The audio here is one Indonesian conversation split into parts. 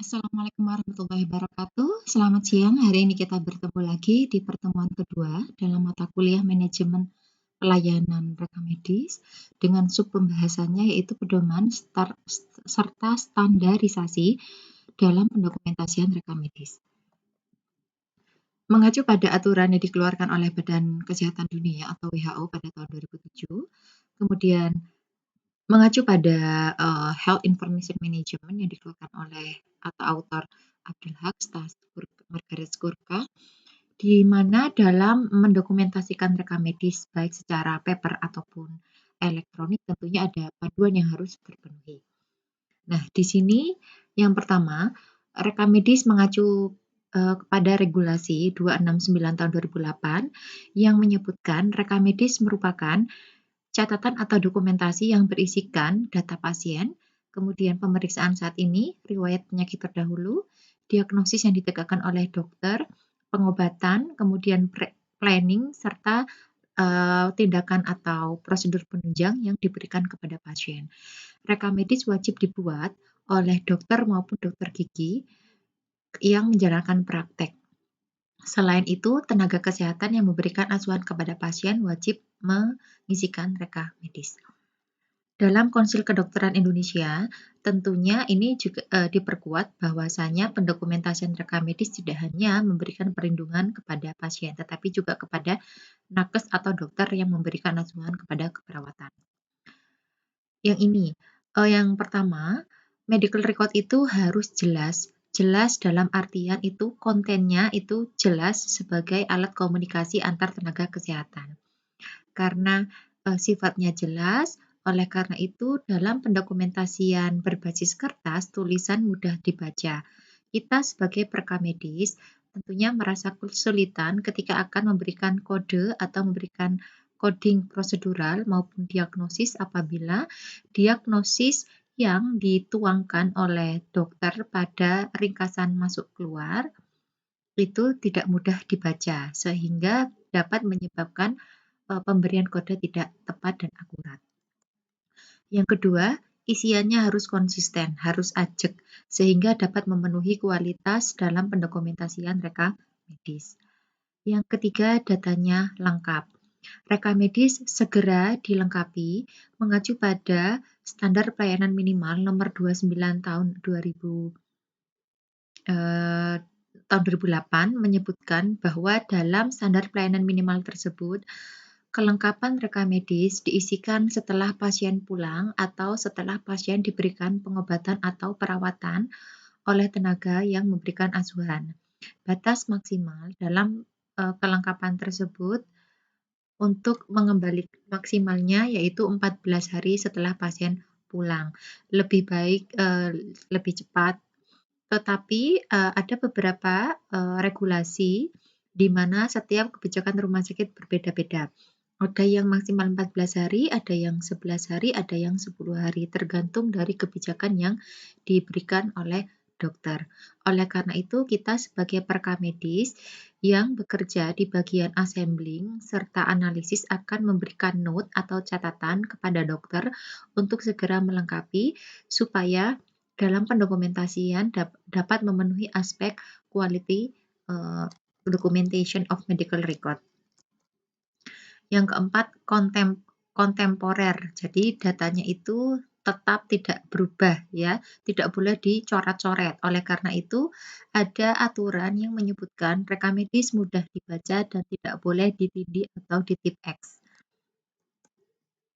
Assalamualaikum warahmatullahi wabarakatuh. Selamat siang. Hari ini kita bertemu lagi di pertemuan kedua dalam mata kuliah manajemen pelayanan rekam medis dengan sub pembahasannya yaitu pedoman serta standarisasi dalam pendokumentasian rekam medis. Mengacu pada aturan yang dikeluarkan oleh Badan Kesehatan Dunia atau WHO pada tahun 2007, kemudian mengacu pada Health Information Management yang dikeluarkan oleh atau author Abdul Haq, Margaret Skurka, di mana dalam mendokumentasikan rekam medis baik secara paper ataupun elektronik tentunya ada panduan yang harus terpenuhi. Nah, di sini yang pertama, rekam medis mengacu kepada regulasi 269 tahun 2008 yang menyebutkan rekam medis merupakan catatan atau dokumentasi yang berisikan data pasien, kemudian pemeriksaan saat ini, riwayat penyakit terdahulu, diagnosis yang ditegakkan oleh dokter, pengobatan, kemudian planning, serta tindakan atau prosedur penunjang yang diberikan kepada pasien. Rekam medis wajib dibuat oleh dokter maupun dokter gigi yang menjalankan praktek. Selain itu, tenaga kesehatan yang memberikan asuhan kepada pasien wajib mengisikan rekam medis. Dalam Konsil Kedokteran Indonesia, tentunya ini juga diperkuat bahwasanya pendokumentasian rekam medis tidak hanya memberikan perlindungan kepada pasien, tetapi juga kepada nakes atau dokter yang memberikan asuhan kepada keperawatan. Yang ini, yang pertama, medical record itu harus jelas. Jelas dalam artian itu kontennya itu jelas sebagai alat komunikasi antar tenaga kesehatan. Karena sifatnya jelas, oleh karena itu dalam pendokumentasian berbasis kertas, tulisan mudah dibaca. Kita sebagai perekam medis tentunya merasa kesulitan ketika akan memberikan kode atau memberikan coding prosedural maupun diagnosis apabila diagnosis yang dituangkan oleh dokter pada ringkasan masuk keluar itu tidak mudah dibaca sehingga dapat menyebabkan pemberian kode tidak tepat dan akurat. Yang kedua, isiannya harus konsisten, harus ajak, sehingga dapat memenuhi kualitas dalam pendokumentasian rekam medis. Yang ketiga, datanya lengkap. Rekam medis segera dilengkapi mengacu pada standar pelayanan minimal nomor 29 tahun 2008 menyebutkan bahwa dalam standar pelayanan minimal tersebut, kelengkapan rekam medis diisikan setelah pasien pulang atau setelah pasien diberikan pengobatan atau perawatan oleh tenaga yang memberikan asuhan. Batas maksimal dalam kelengkapan tersebut untuk mengembalikan maksimalnya yaitu 14 hari setelah pasien pulang. Lebih baik lebih cepat, tetapi ada beberapa regulasi di mana setiap kebijakan rumah sakit berbeda-beda. Ada yang maksimal 14 hari, ada yang 11 hari, ada yang 10 hari, tergantung dari kebijakan yang diberikan oleh dokter. Oleh karena itu, kita sebagai perekam medis yang bekerja di bagian assembling serta analisis akan memberikan note atau catatan kepada dokter untuk segera melengkapi supaya dalam pendokumentasian dapat memenuhi aspek quality documentation of medical record. Yang keempat, kontemporer. Jadi datanya itu tetap tidak berubah ya, tidak boleh dicoret-coret. Oleh karena itu, ada aturan yang menyebutkan rekam medis mudah dibaca dan tidak boleh ditindih atau ditip X.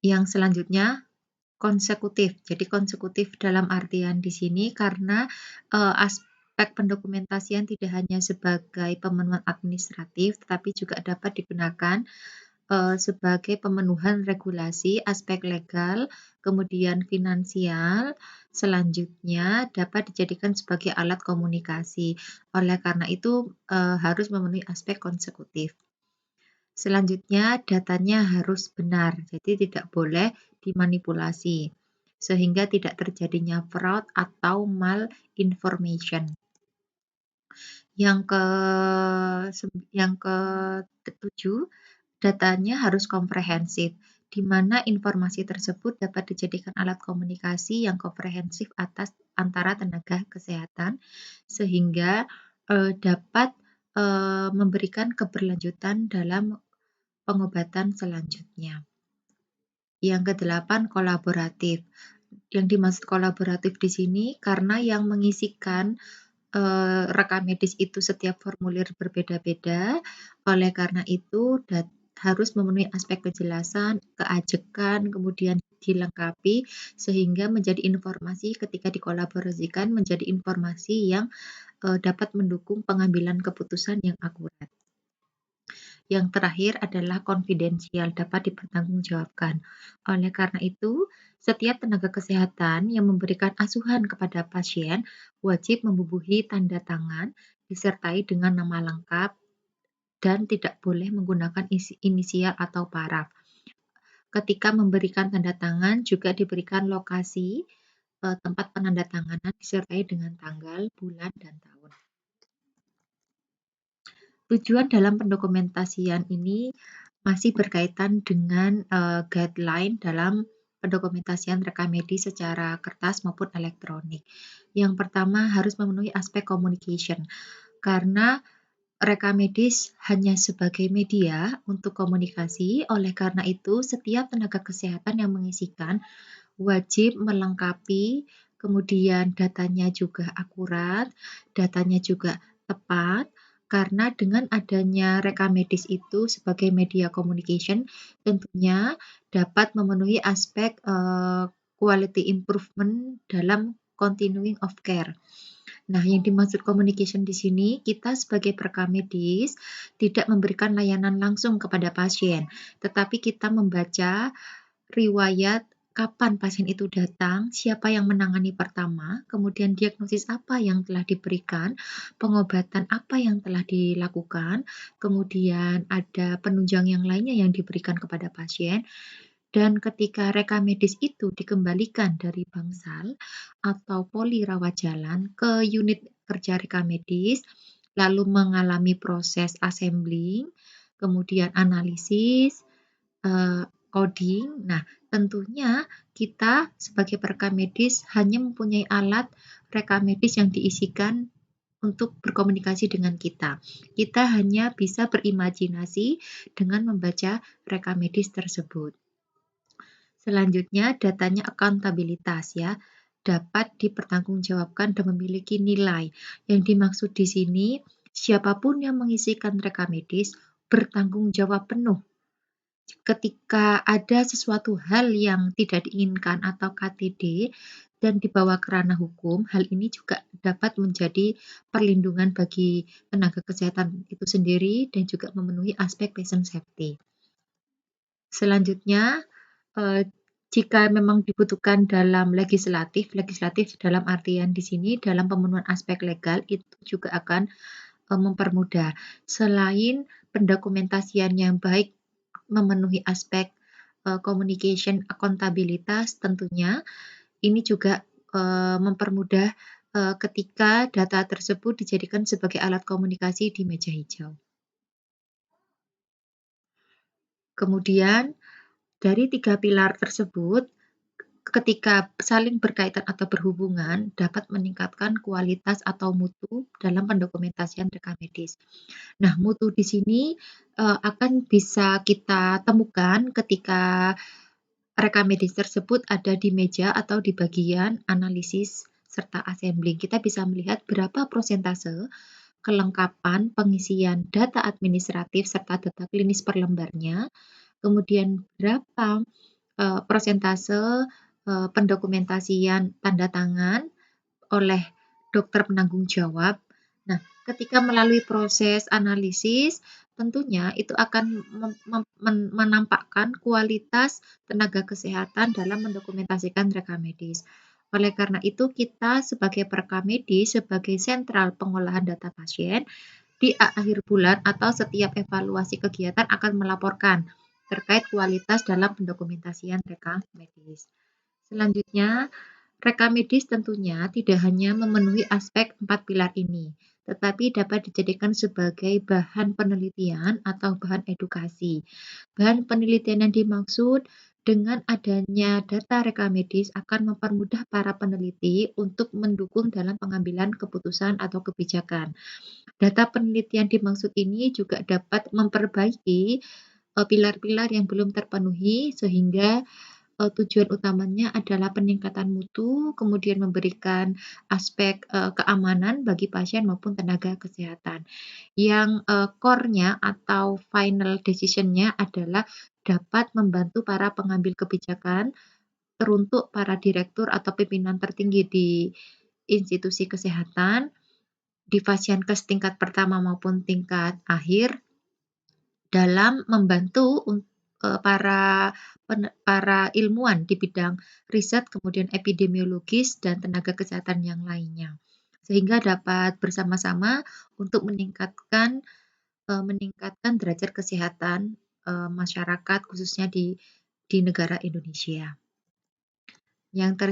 Yang selanjutnya, konsekutif. Jadi konsekutif dalam artian di sini karena aspek pendokumentasian tidak hanya sebagai pemenuhan administratif, tetapi juga dapat digunakan sebagai pemenuhan regulasi, aspek legal, kemudian finansial, selanjutnya dapat dijadikan sebagai alat komunikasi. Oleh karena itu harus memenuhi aspek konsekutif. Selanjutnya datanya harus benar, jadi tidak boleh dimanipulasi sehingga tidak terjadinya fraud atau malinformation. Yang ketujuh, datanya harus komprehensif. di mana informasi tersebut dapat dijadikan alat komunikasi yang komprehensif antara tenaga kesehatan, sehingga dapat memberikan keberlanjutan dalam pengobatan selanjutnya. Yang kedelapan, kolaboratif. Yang dimaksud kolaboratif di sini karena yang mengisikan rekam medis itu setiap formulir berbeda-beda, oleh karena itu harus memenuhi aspek kejelasan, keajekan, kemudian dilengkapi sehingga menjadi informasi ketika dikolaborasikan menjadi informasi yang dapat mendukung pengambilan keputusan yang akurat. Yang terakhir adalah konfidensial, dapat dipertanggungjawabkan. Oleh karena itu, setiap tenaga kesehatan yang memberikan asuhan kepada pasien wajib membubuhi tanda tangan disertai dengan nama lengkap dan tidak boleh menggunakan inisial atau paraf. Ketika memberikan tanda tangan juga diberikan lokasi tempat penandatanganan disertai dengan tanggal, bulan, dan tahun. Tujuan dalam pendokumentasian ini masih berkaitan dengan guideline dalam pendokumentasian rekam medis secara kertas maupun elektronik. Yang pertama harus memenuhi aspek communication, karena rekam medis hanya sebagai media untuk komunikasi, oleh karena itu setiap tenaga kesehatan yang mengisikan wajib melengkapi, kemudian datanya juga akurat, datanya juga tepat, karena dengan adanya rekam medis itu sebagai media communication tentunya dapat memenuhi aspek quality improvement dalam continuing of care. Nah, yang dimaksud communication di sini, kita sebagai perekam medis tidak memberikan layanan langsung kepada pasien, tetapi kita membaca riwayat kapan pasien itu datang, siapa yang menangani pertama, kemudian diagnosis apa yang telah diberikan, pengobatan apa yang telah dilakukan, kemudian ada penunjang yang lainnya yang diberikan kepada pasien, dan ketika rekam medis itu dikembalikan dari bangsal atau poli rawat jalan ke unit kerja rekam medis, lalu mengalami proses assembling, kemudian analisis, coding. Nah, tentunya kita sebagai perekam medis hanya mempunyai alat rekam medis yang diisikan untuk berkomunikasi dengan kita. Kita hanya bisa berimajinasi dengan membaca rekam medis tersebut. Selanjutnya, datanya akuntabilitas ya, dapat dipertanggungjawabkan dan memiliki nilai. Yang dimaksud di sini, siapapun yang mengisikan rekam medis bertanggung jawab penuh ketika ada sesuatu hal yang tidak diinginkan atau KTD dan dibawa ke ranah hukum, hal ini juga dapat menjadi perlindungan bagi tenaga kesehatan itu sendiri dan juga memenuhi aspek patient safety. Selanjutnya, jika memang dibutuhkan dalam legislatif dalam artian di sini dalam pemenuhan aspek legal itu juga akan mempermudah. Selain pendokumentasian yang baik memenuhi aspek communication akuntabilitas tentunya ini juga mempermudah ketika data tersebut dijadikan sebagai alat komunikasi di meja hijau. Kemudian dari 3 pilar tersebut ketika saling berkaitan atau berhubungan dapat meningkatkan kualitas atau mutu dalam pendokumentasian rekam medis. Nah, mutu di sini akan bisa kita temukan ketika rekam medis tersebut ada di meja atau di bagian analisis serta assembling. Kita bisa melihat berapa prosentase kelengkapan pengisian data administratif serta data klinis per lembarnya, kemudian berapa persentase pendokumentasian tanda tangan oleh dokter penanggung jawab. Nah, ketika melalui proses analisis, tentunya itu akan menampakkan kualitas tenaga kesehatan dalam mendokumentasikan rekam medis. Oleh karena itu, kita sebagai perekam medis, sebagai sentral pengolahan data pasien, di akhir bulan atau setiap evaluasi kegiatan akan melaporkan terkait kualitas dalam pendokumentasian rekam medis. Selanjutnya, rekam medis tentunya tidak hanya memenuhi aspek 4 pilar ini, tetapi dapat dijadikan sebagai bahan penelitian atau bahan edukasi. Bahan penelitian yang dimaksud Dengan adanya data rekamedis akan mempermudah para peneliti untuk mendukung dalam pengambilan keputusan atau kebijakan. Data penelitian dimaksud ini juga dapat memperbaiki pilar-pilar yang belum terpenuhi sehingga tujuan utamanya adalah peningkatan mutu, kemudian memberikan aspek keamanan bagi pasien maupun tenaga kesehatan. Yang core-nya atau final decision-nya adalah dapat membantu para pengambil kebijakan, teruntuk para direktur atau pimpinan tertinggi di institusi kesehatan, di Fasiankes tingkat pertama maupun tingkat akhir, dalam membantu para ilmuwan di bidang riset, kemudian epidemiologis dan tenaga kesehatan yang lainnya. Sehingga dapat bersama-sama untuk meningkatkan derajat kesehatan masyarakat khususnya di negara Indonesia. Yang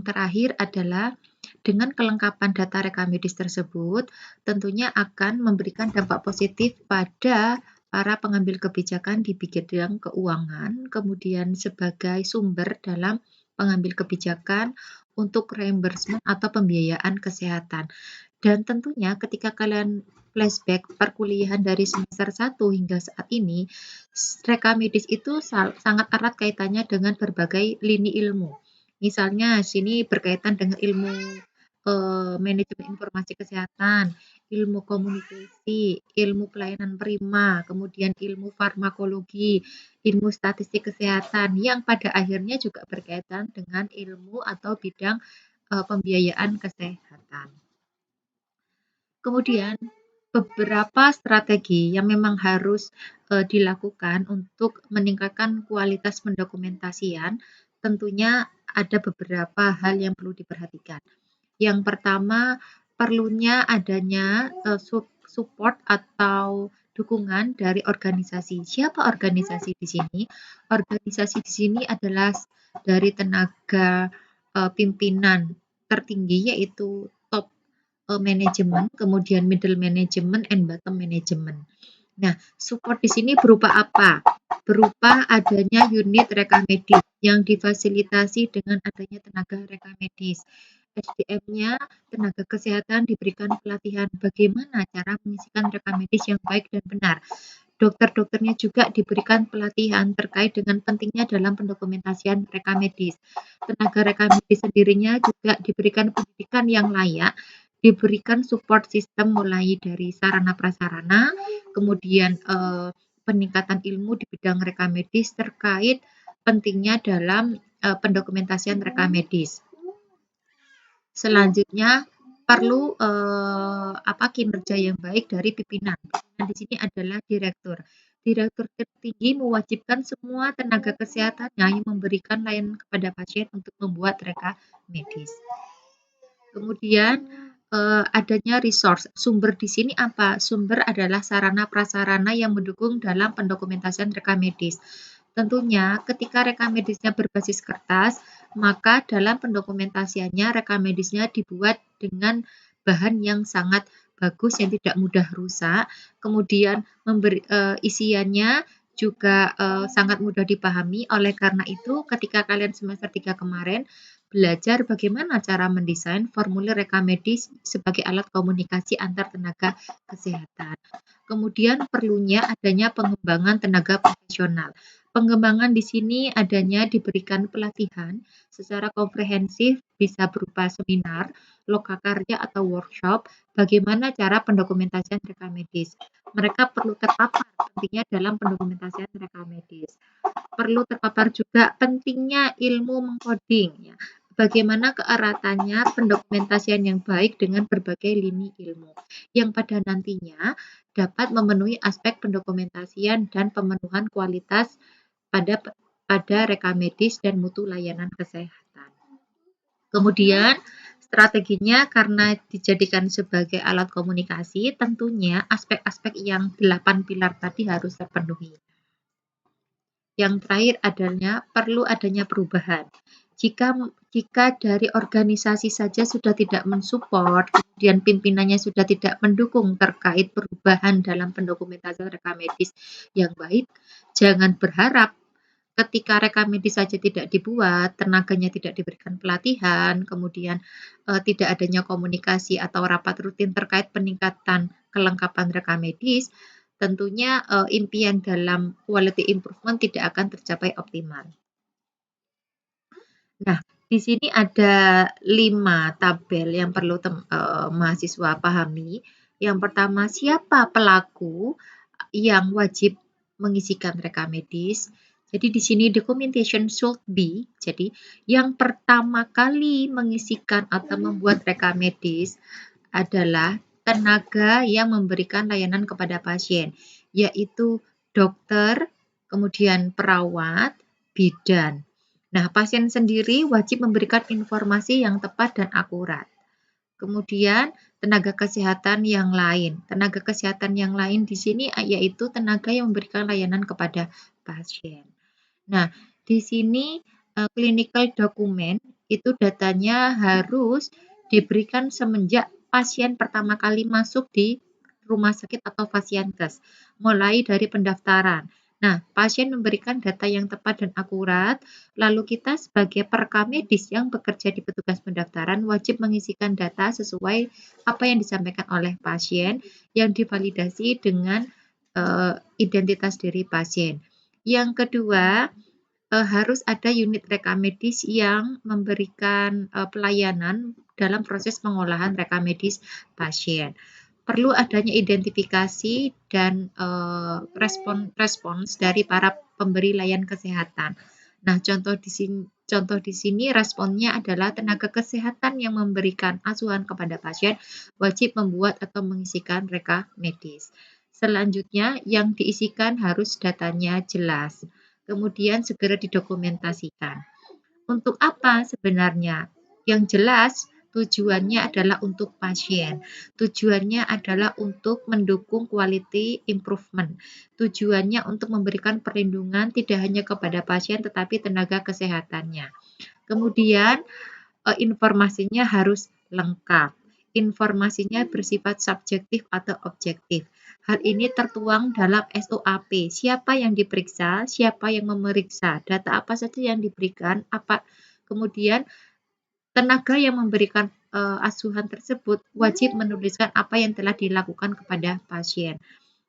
terakhir adalah dengan kelengkapan data rekamedis tersebut tentunya akan memberikan dampak positif pada para pengambil kebijakan di bidang keuangan, kemudian sebagai sumber dalam pengambil kebijakan untuk reimbursement atau pembiayaan kesehatan. Dan tentunya ketika kalian flashback perkuliahan dari semester 1 hingga saat ini, rekamedis itu sangat erat kaitannya dengan berbagai lini ilmu. Misalnya sini berkaitan dengan ilmu manajemen informasi kesehatan, ilmu komunikasi, ilmu pelayanan prima, kemudian ilmu farmakologi, ilmu statistik kesehatan yang pada akhirnya juga berkaitan dengan ilmu atau bidang pembiayaan kesehatan. Kemudian beberapa strategi yang memang harus dilakukan untuk meningkatkan kualitas pendokumentasian, tentunya ada beberapa hal yang perlu diperhatikan. Yang pertama, perlunya adanya support atau dukungan dari organisasi. Siapa organisasi di sini? Organisasi di sini adalah dari tenaga pimpinan tertinggi yaitu top manajemen, kemudian middle management and bottom management. Nah, support di sini berupa apa? Berupa adanya unit rekamedis yang difasilitasi dengan adanya tenaga rekamedis. SDM-nya, tenaga kesehatan diberikan pelatihan bagaimana cara mengisikan rekamedis yang baik dan benar. Dokter-dokternya juga diberikan pelatihan terkait dengan pentingnya dalam pendokumentasian rekamedis. Tenaga rekamedis sendirinya juga diberikan pendidikan yang layak, diberikan support sistem mulai dari sarana prasarana, kemudian peningkatan ilmu di bidang rekamedis terkait pentingnya dalam pendokumentasian rekamedis. Selanjutnya perlu kinerja yang baik dari pimpinan. Pimpinan di sini adalah direktur. Direktur tertinggi mewajibkan semua tenaga kesehatannya yang memberikan layanan kepada pasien untuk membuat rekamedis. Kemudian adanya resource. Sumber di sini apa? Sumber adalah sarana prasarana yang mendukung dalam pendokumentasian rekamedis. Tentunya ketika rekamedisnya berbasis kertas, maka dalam pendokumentasiannya rekamedisnya dibuat dengan bahan yang sangat bagus yang tidak mudah rusak. Kemudian isiannya juga sangat mudah dipahami. Oleh karena itu, ketika kalian semester 3 kemarin belajar bagaimana cara mendesain formulir rekamedis sebagai alat komunikasi antar tenaga kesehatan. Kemudian perlunya adanya pengembangan tenaga profesional. Pengembangan di sini adanya diberikan pelatihan secara komprehensif bisa berupa seminar, lokakarya atau workshop, bagaimana cara pendokumentasian rekamedis. Mereka perlu terpapar pentingnya dalam pendokumentasian rekamedis. Perlu terpapar juga pentingnya ilmu mengcoding. Ya. Bagaimana keeratannya pendokumentasian yang baik dengan berbagai lini ilmu yang pada nantinya dapat memenuhi aspek pendokumentasian dan pemenuhan kualitas pada rekamedis dan mutu layanan kesehatan. Kemudian strateginya karena dijadikan sebagai alat komunikasi, tentunya aspek-aspek yang 8 pilar tadi harus terpenuhi. Yang terakhir adalah perlu adanya perubahan. Jika dari organisasi saja sudah tidak mensupport, kemudian pimpinannya sudah tidak mendukung terkait perubahan dalam pendokumentasian rekamedis yang baik, jangan berharap ketika rekam medis saja tidak dibuat, tenaganya tidak diberikan pelatihan, kemudian, tidak adanya komunikasi atau rapat rutin terkait peningkatan kelengkapan rekam medis, tentunya, impian dalam quality improvement tidak akan tercapai optimal. Nah, di sini ada 5 tabel yang perlu mahasiswa pahami. Yang pertama, siapa pelaku yang wajib mengisikan rekam medis. Jadi di sini documentation should be, jadi yang pertama kali mengisikan atau membuat rekam medis adalah tenaga yang memberikan layanan kepada pasien, yaitu dokter, kemudian perawat, bidan. Nah, pasien sendiri wajib memberikan informasi yang tepat dan akurat. Kemudian tenaga kesehatan yang lain. Tenaga kesehatan yang lain di sini yaitu tenaga yang memberikan layanan kepada pasien. Nah, di sini clinical document itu datanya harus diberikan semenjak pasien pertama kali masuk di rumah sakit atau Fasiankes, mulai dari pendaftaran. Nah, pasien memberikan data yang tepat dan akurat, lalu kita sebagai perekam medis yang bekerja di petugas pendaftaran wajib mengisikan data sesuai apa yang disampaikan oleh pasien yang divalidasi dengan identitas diri pasien. Yang kedua, harus ada unit rekam medis yang memberikan pelayanan dalam proses pengolahan rekam medis pasien. Perlu adanya identifikasi dan respons dari para pemberi layanan kesehatan. Nah, contoh di sini responnya adalah tenaga kesehatan yang memberikan asuhan kepada pasien wajib membuat atau mengisikan rekam medis. Selanjutnya, yang diisikan harus datanya jelas. Kemudian segera didokumentasikan. Untuk apa sebenarnya? Yang jelas tujuannya adalah untuk pasien. Tujuannya adalah untuk mendukung quality improvement. Tujuannya untuk memberikan perlindungan tidak hanya kepada pasien tetapi tenaga kesehatannya. Kemudian informasinya harus lengkap. Informasinya bersifat subjektif atau objektif. Hal ini tertuang dalam SOAP. Siapa yang diperiksa, siapa yang memeriksa, data apa saja yang diberikan, kemudian tenaga yang memberikan asuhan tersebut wajib menuliskan apa yang telah dilakukan kepada pasien.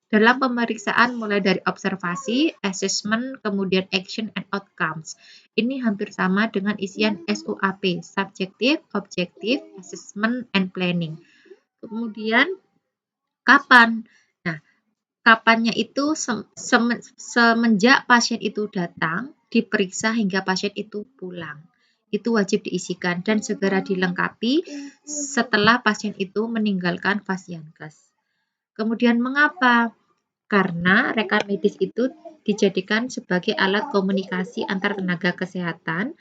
Dalam pemeriksaan mulai dari observasi, assessment, kemudian action and outcomes. Ini hampir sama dengan isian SOAP, subjektif, objektif, assessment, and planning. Kemudian kapan? Nah, kapannya itu semenjak pasien itu datang, diperiksa hingga pasien itu pulang. Itu wajib diisikan dan segera dilengkapi setelah pasien itu meninggalkan Fasiankes. Kemudian mengapa? Karena rekam medis itu dijadikan sebagai alat komunikasi antar tenaga kesehatan,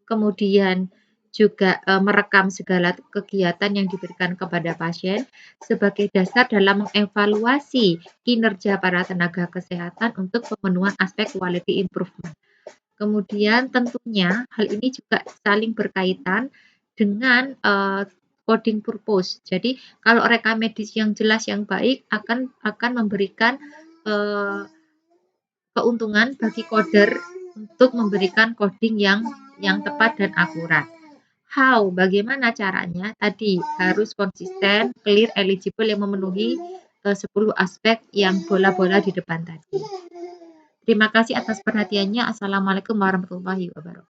kemudian juga merekam segala kegiatan yang diberikan kepada pasien sebagai dasar dalam mengevaluasi kinerja para tenaga kesehatan untuk pemenuhan aspek quality improvement. Kemudian tentunya hal ini juga saling berkaitan dengan coding purpose. Jadi kalau rekam medis yang jelas yang baik akan memberikan keuntungan bagi coder untuk memberikan coding yang tepat dan akurat. How? Bagaimana caranya? Tadi harus konsisten, clear, eligible yang memenuhi 10 aspek yang bola-bola di depan tadi. Terima kasih atas perhatiannya. Assalamualaikum warahmatullahi wabarakatuh.